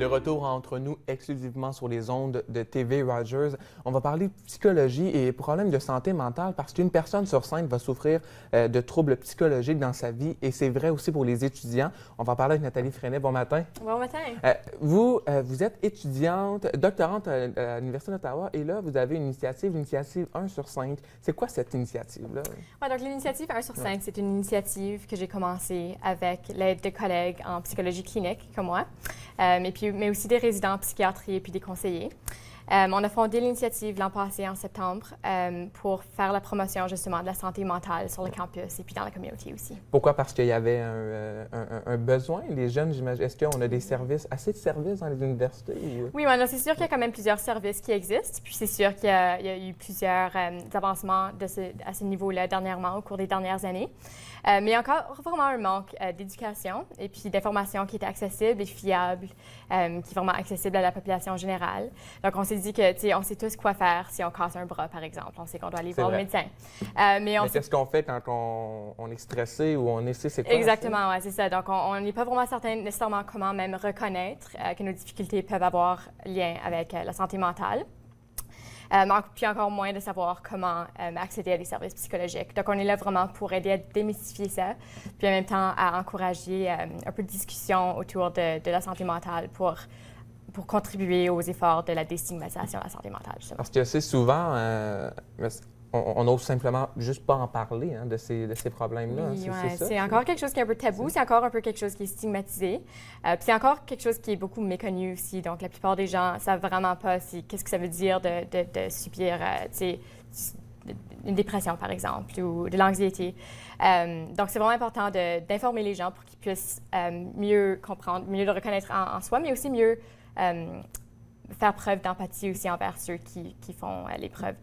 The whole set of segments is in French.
De retour entre nous exclusivement sur les ondes de TV Rogers. On va parler de psychologie et problèmes de santé mentale parce qu'une personne sur 5 va souffrir de troubles psychologiques dans sa vie et c'est vrai aussi pour les étudiants. On va parler avec Nathalie Freinet. Bon matin. Bon matin. Vous êtes étudiante, doctorante à l'Université d'Ottawa et là, vous avez une l'initiative 1 sur 5. C'est quoi cette initiative-là? Ouais, donc l'initiative 1 sur 5, c'est une initiative que j'ai commencée avec l'aide de collègues en psychologie clinique comme moi, mais aussi des résidents en psychiatrie et puis des conseillers. On a fondé l'initiative l'an passé en septembre pour faire la promotion justement de la santé mentale sur le campus et puis dans la communauté aussi. Pourquoi? Parce qu'il y avait un besoin. Les jeunes, j'imagine, est-ce qu'on a des services, assez de services dans les universités? Ou... Oui, maintenant c'est sûr qu'il y a quand même plusieurs services qui existent. Puis c'est sûr qu'il y a eu plusieurs avancements à ce niveau-là dernièrement, au cours des dernières années. Mais il y a encore vraiment un manque d'éducation et puis d'informations qui étaient accessibles et fiables, qui est vraiment accessible à la population générale. Donc, on s'est dit que, tu sais, on sait tous quoi faire si on casse un bras, par exemple. On sait qu'on doit aller voir le médecin. Mais qu'est-ce qu'on fait quand on est stressé ou on essaie, c'est quoi? Exactement, oui, c'est ça. Donc, on n'est pas vraiment certain nécessairement comment même reconnaître que nos difficultés peuvent avoir lien avec la santé mentale. Puis encore moins de savoir comment accéder à des services psychologiques. Donc, on est là vraiment pour aider à démystifier ça, puis en même temps à encourager un peu de discussion autour de la santé mentale pour contribuer aux efforts de la déstigmatisation de la santé mentale, justement. Parce que assez souvent, on n'ose simplement juste pas en parler de ces problèmes-là. Oui, c'est encore quelque chose qui est un peu tabou, c'est encore un peu quelque chose qui est stigmatisé. Puis c'est encore quelque chose qui est beaucoup méconnu aussi. Donc, la plupart des gens ne savent vraiment pas qu'est-ce que ça veut dire de subir une dépression, par exemple, ou de l'anxiété. Donc, c'est vraiment important d'informer les gens pour qu'ils puissent mieux comprendre, mieux le reconnaître en soi, mais aussi mieux faire preuve d'empathie aussi envers ceux qui font l'épreuve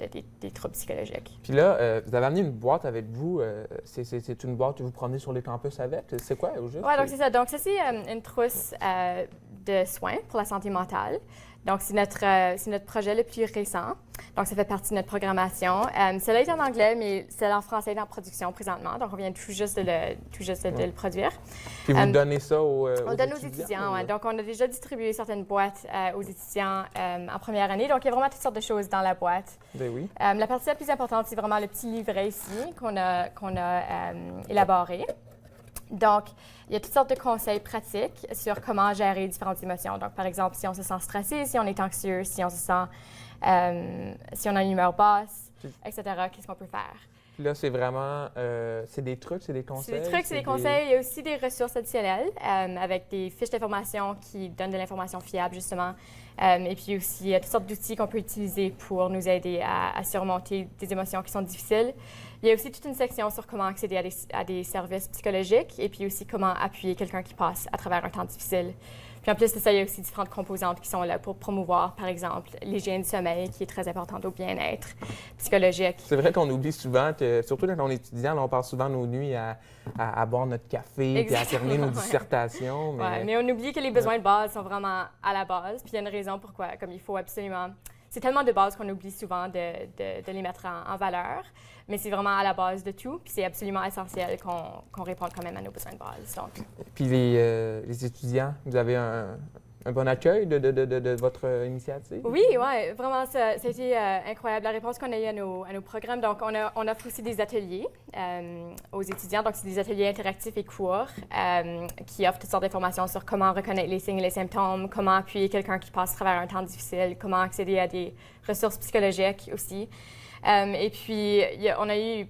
des troubles psychologiques. Puis là, vous avez amené une boîte avec vous. C'est une boîte que vous promenez sur les campus avec. C'est quoi, au juste? Oui, donc c'est ça. Donc, ça, c'est une trousse de soins pour la santé mentale. Donc, c'est notre projet le plus récent. Donc, ça fait partie de notre programmation. Cela est en anglais, mais celle en français est en production présentement. Donc, on vient tout juste de le produire. Puis vous donnez ça aux on donne aux étudiants, oui. Donc, on a déjà distribué certaines boîtes aux étudiants en première année. Donc, il y a vraiment toutes sortes de choses dans la boîte. Ben oui. La partie la plus importante, c'est vraiment le petit livret ici qu'on a élaboré. Donc, il y a toutes sortes de conseils pratiques sur comment gérer différentes émotions. Donc, par exemple, si on se sent stressé, si on est anxieux, si on se sent, si on a une humeur basse, etc., qu'est-ce qu'on peut faire? Puis là, c'est vraiment, c'est des trucs, c'est des conseils? C'est des trucs, c'est des conseils. Il y a aussi des ressources additionnelles avec des fiches d'information qui donnent de l'information fiable, justement. Et puis aussi, il y a toutes sortes d'outils qu'on peut utiliser pour nous aider à surmonter des émotions qui sont difficiles. Il y a aussi toute une section sur comment accéder à des services psychologiques et puis aussi comment appuyer quelqu'un qui passe à travers un temps difficile. Puis en plus de ça, il y a aussi différentes composantes qui sont là pour promouvoir, par exemple, l'hygiène du sommeil, qui est très importante au bien-être psychologique. C'est vrai qu'on oublie souvent, surtout quand on est étudiant, là, on passe souvent nos nuits à boire notre café et à terminer nos dissertations. Mais on oublie que les besoins de base sont vraiment à la base. Puis il y a une raison pourquoi, comme il faut absolument... C'est tellement de base qu'on oublie souvent de les mettre en valeur, mais c'est vraiment à la base de tout, puis c'est absolument essentiel qu'on réponde quand même à nos besoins de base. Donc. Puis les étudiants, vous avez un bon accueil de votre initiative? Oui, vraiment, ça a été incroyable la réponse qu'on a eue à nos programmes. Donc, on offre aussi des ateliers aux étudiants. Donc, c'est des ateliers interactifs et courts qui offrent toutes sortes d'informations sur comment reconnaître les signes et les symptômes, comment appuyer quelqu'un qui passe à travers un temps difficile, comment accéder à des ressources psychologiques aussi. Et puis, on a eu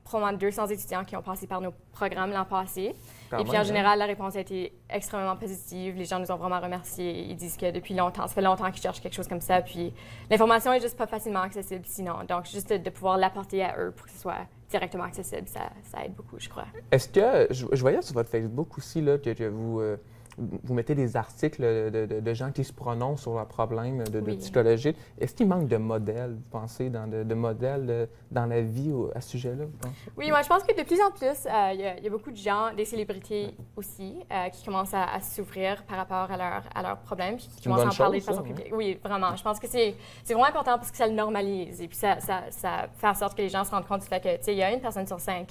probablement 200 étudiants qui ont passé par nos programmes l'an passé. Et puis, en général, la réponse a été extrêmement positive. Les gens nous ont vraiment remerciés. Ils disent que depuis longtemps, ça fait longtemps qu'ils cherchent quelque chose comme ça. Puis, l'information est juste pas facilement accessible sinon. Donc, juste de pouvoir l'apporter à eux pour que ce soit directement accessible, ça aide beaucoup, je crois. Est-ce que, je voyais sur votre Facebook aussi là, que vous mettez des articles de gens qui se prononcent sur leurs problèmes de psychologie. Est-ce qu'il manque de modèles, vous pensez, de modèles dans la vie à ce sujet-là, vous pensez? Oui, moi, je pense que de plus en plus, il y a beaucoup de gens, des célébrités aussi, qui commencent à s'ouvrir par rapport à leurs problèmes, puis qui commencent à en parler de façon publique. Oui, vraiment. Je pense que c'est vraiment important parce que ça le normalise. Et puis, ça fait en sorte que les gens se rendent compte du fait que, tu sais, il y a une personne sur 5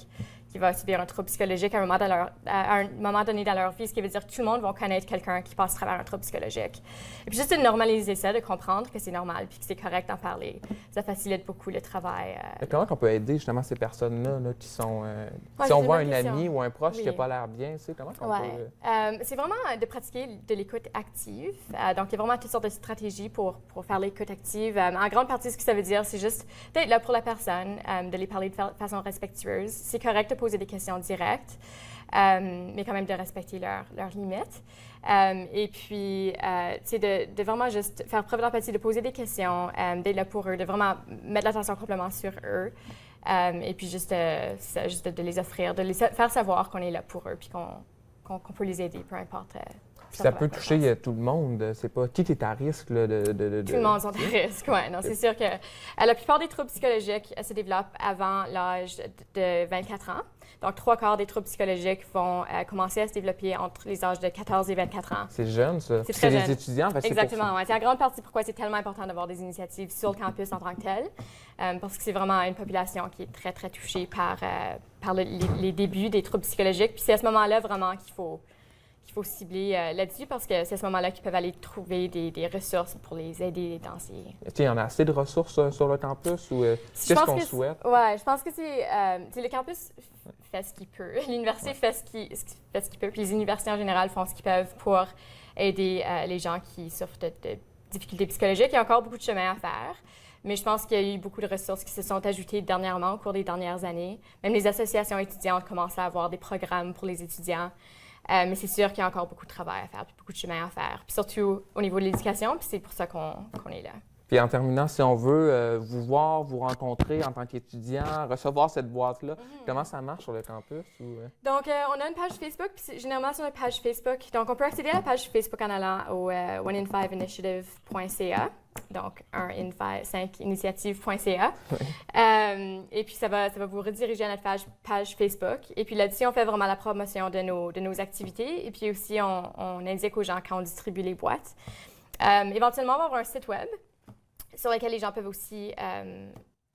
qui va subir un trouble psychologique à un moment donné dans leur vie, ce qui veut dire que tout le monde va connaître quelqu'un qui passe à travers un trouble psychologique. Et puis juste de normaliser ça, de comprendre que c'est normal puis que c'est correct d'en parler, ça facilite beaucoup le travail. Comment on peut aider justement ces personnes-là là, qui sont... Ouais, si on c'est voit une un bonne ami question. ou un proche Oui. qui n'a pas l'air bien, tu sais, comment on peut... C'est vraiment de pratiquer de l'écoute active. Donc, il y a vraiment toutes sortes de stratégies pour faire l'écoute active. En grande partie, ce que ça veut dire, c'est juste d'être là pour la personne, de les parler de façon respectueuse. C'est correct de poser des questions directes, mais quand même de respecter leurs limites. Et puis, tu sais, de vraiment juste faire preuve d'empathie, de poser des questions, d'être là pour eux, de vraiment mettre l'attention complètement sur eux. Et puis, juste de les offrir, de les faire savoir qu'on est là pour eux, puis qu'on peut les aider, peu importe. Puis ça peut toucher tout le monde. C'est pas qui est à risque là, Tout le monde sont à risque, oui. Non, c'est sûr que la plupart des troubles psychologiques se développent avant l'âge de 24 ans. Donc, 3/4 des troubles psychologiques vont commencer à se développer entre les âges de 14 et 24 ans. C'est jeune, ça. C'est très jeune. Les étudiants. Exactement, ouais. C'est en grande partie pourquoi c'est tellement important d'avoir des initiatives sur le campus en tant que tel, parce que c'est vraiment une population qui est très, très touchée par les débuts des troubles psychologiques. Puis c'est à ce moment-là vraiment qu'il faut cibler là-dessus, parce que c'est à ce moment-là qu'ils peuvent aller trouver des ressources pour les aider dans ces... Il y en a assez de ressources sur le campus ou qu'est-ce qu'on souhaite? Oui, je pense que c'est le campus fait ce qu'il peut. L'université fait ce qu'il peut, puis les universités en général font ce qu'ils peuvent pour aider les gens qui souffrent de difficultés psychologiques. Il y a encore beaucoup de chemin à faire. Mais je pense qu'il y a eu beaucoup de ressources qui se sont ajoutées dernièrement, au cours des dernières années. Même les associations étudiantes commencent à avoir des programmes pour les étudiants. Mais c'est sûr qu'il y a encore beaucoup de travail à faire, puis beaucoup de chemin à faire, puis surtout au niveau de l'éducation, puis c'est pour ça qu'on est là. Puis en terminant, si on veut vous voir, vous rencontrer en tant qu'étudiant, recevoir cette boîte-là, comment ça marche sur le campus? Donc, on a une page Facebook, puis c'est généralement sur notre page Facebook. Donc, on peut accéder à la page Facebook en allant au oneinfive-initiative.ca. Donc, 1in5initiative.ca. Et puis, ça va vous rediriger à notre page Facebook. Et puis là-dessus, on fait vraiment la promotion de nos activités. Et puis aussi, on indique aux gens quand on distribue les boîtes. Éventuellement, on va avoir un site web sur lequel les gens peuvent aussi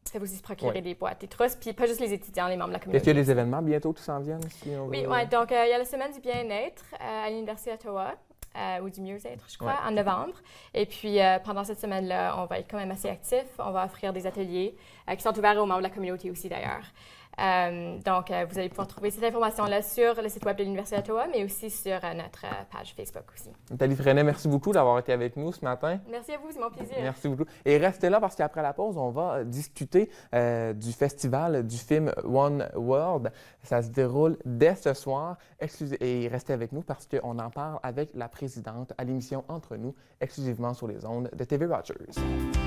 se procurer des boîtes, des trosses, puis pas juste les étudiants, les membres de la communauté. Est-ce qu'il y a des événements bientôt qui s'en viennent? Oui, donc il y a la semaine du bien-être à l'Université d'Ottawa. Ou du mieux-être, je crois, en novembre. Et puis, pendant cette semaine-là, on va être quand même assez actifs. On va offrir des ateliers qui sont ouverts aux membres de la communauté aussi, d'ailleurs. Donc, vous allez pouvoir trouver cette information-là sur le site web de l'Université d'Ottawa, mais aussi sur notre page Facebook aussi. Nathalie Freinet, merci beaucoup d'avoir été avec nous ce matin. Merci à vous, c'est mon plaisir. Merci beaucoup. Et restez là parce qu'après la pause, on va discuter du festival du film One World. Ça se déroule dès ce soir. Et restez avec nous parce qu'on en parle avec la présidente à l'émission Entre nous, exclusivement sur les ondes de TV Rogers.